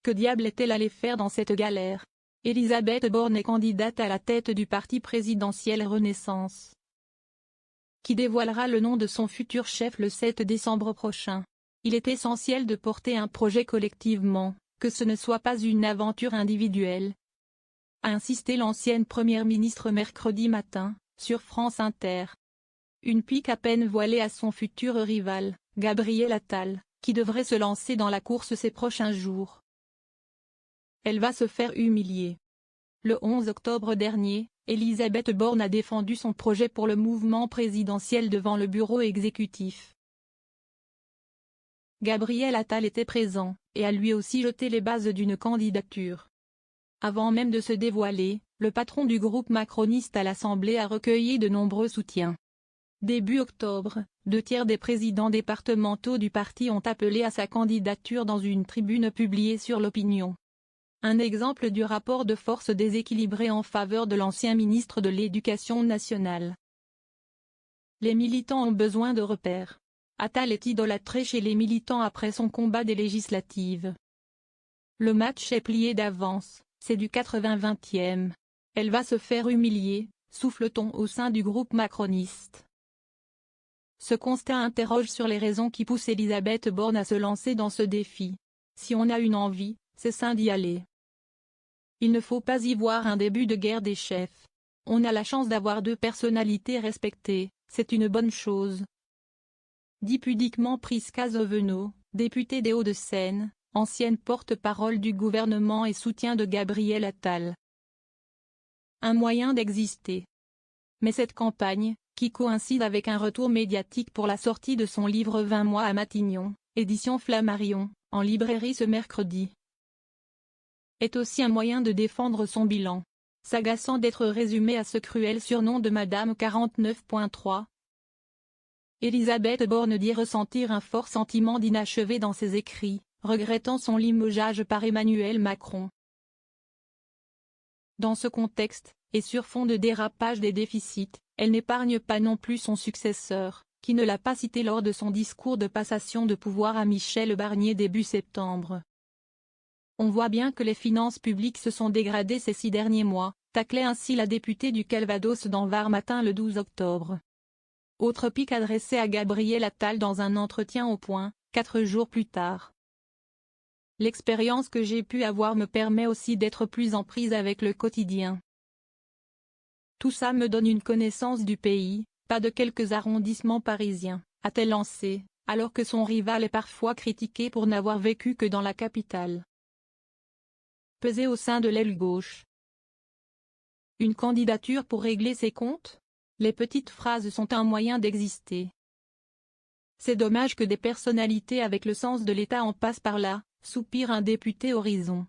Que diable est-elle allée faire dans cette galère? Elisabeth Borne est candidate à la tête du parti présidentiel Renaissance, qui dévoilera le nom de son futur chef le 7 décembre prochain. Il est essentiel de porter un projet collectivement, que ce ne soit pas une aventure individuelle, a insisté l'ancienne première ministre mercredi matin, sur France Inter. Une pique à peine voilée à son futur rival, Gabriel Attal, qui devrait se lancer dans la course ces prochains jours. Elle va se faire humilier. Le 11 octobre dernier, Elisabeth Borne a défendu son projet pour le mouvement présidentiel devant le bureau exécutif. Gabriel Attal était présent, et a lui aussi jeté les bases d'une candidature. Avant même de se dévoiler, le patron du groupe macroniste à l'Assemblée a recueilli de nombreux soutiens. Début octobre, 2/3 des présidents départementaux du parti ont appelé à sa candidature dans une tribune publiée sur l'Opinion. Un exemple du rapport de force déséquilibré en faveur de l'ancien ministre de l'Éducation nationale. Les militants ont besoin de repères. Attal est idolâtré chez les militants après son combat des législatives. Le match est plié d'avance, c'est du 80-20e. Elle va se faire humilier, souffle-t-on au sein du groupe macroniste. Ce constat interroge sur les raisons qui poussent Elisabeth Borne à se lancer dans ce défi. Si on a une envie, c'est sain d'y aller. Il ne faut pas y voir un début de guerre des chefs. On a la chance d'avoir deux personnalités respectées, c'est une bonne chose. Dit pudiquement Prisca Zovenot, députée des Hauts-de-Seine, ancienne porte-parole du gouvernement et soutien de Gabriel Attal. Un moyen d'exister. Mais cette campagne, qui coïncide avec un retour médiatique pour la sortie de son livre 20 mois à Matignon, édition Flammarion, en librairie ce mercredi, est aussi un moyen de défendre son bilan. S'agaçant d'être résumé à ce cruel surnom de Madame 49.3. Elisabeth Borne dit ressentir un fort sentiment d'inachevé dans ses écrits, regrettant son limogeage par Emmanuel Macron. Dans ce contexte, et sur fond de dérapage des déficits, elle n'épargne pas non plus son successeur, qui ne l'a pas cité lors de son discours de passation de pouvoir à Michel Barnier début septembre. On voit bien que les finances publiques se sont dégradées ces 6 derniers mois, taclait ainsi la députée du Calvados dans Var Matin le 12 octobre. Autre pique adressée à Gabriel Attal dans un entretien au Point, 4 jours plus tard. L'expérience que j'ai pu avoir me permet aussi d'être plus en prise avec le quotidien. Tout ça me donne une connaissance du pays, pas de quelques arrondissements parisiens, a-t-elle lancé, alors que son rival est parfois critiqué pour n'avoir vécu que dans la capitale. Peser au sein de l'aile gauche. Une candidature pour régler ses comptes? Les petites phrases sont un moyen d'exister. C'est dommage que des personnalités avec le sens de l'État en passent par là, soupire un député Horizon.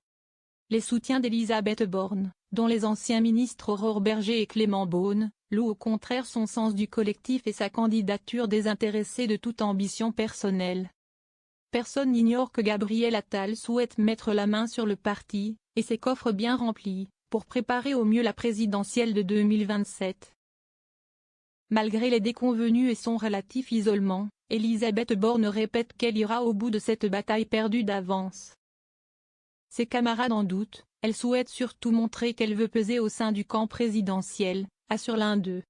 Les soutiens d'Elisabeth Borne, dont les anciens ministres Aurore Bergé et Clément Beaune, louent au contraire son sens du collectif et sa candidature désintéressée de toute ambition personnelle. Personne n'ignore que Gabriel Attal souhaite mettre la main sur le parti, et ses coffres bien remplis, pour préparer au mieux la présidentielle de 2027. Malgré les déconvenues et son relatif isolement, Elisabeth Borne répète qu'elle ira au bout de cette bataille perdue d'avance. Ses camarades en doutent, elle souhaite surtout montrer qu'elle veut peser au sein du camp présidentiel, assure l'un d'eux.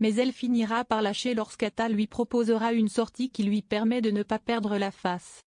Mais elle finira par lâcher lorsqu'Attal lui proposera une sortie qui lui permet de ne pas perdre la face.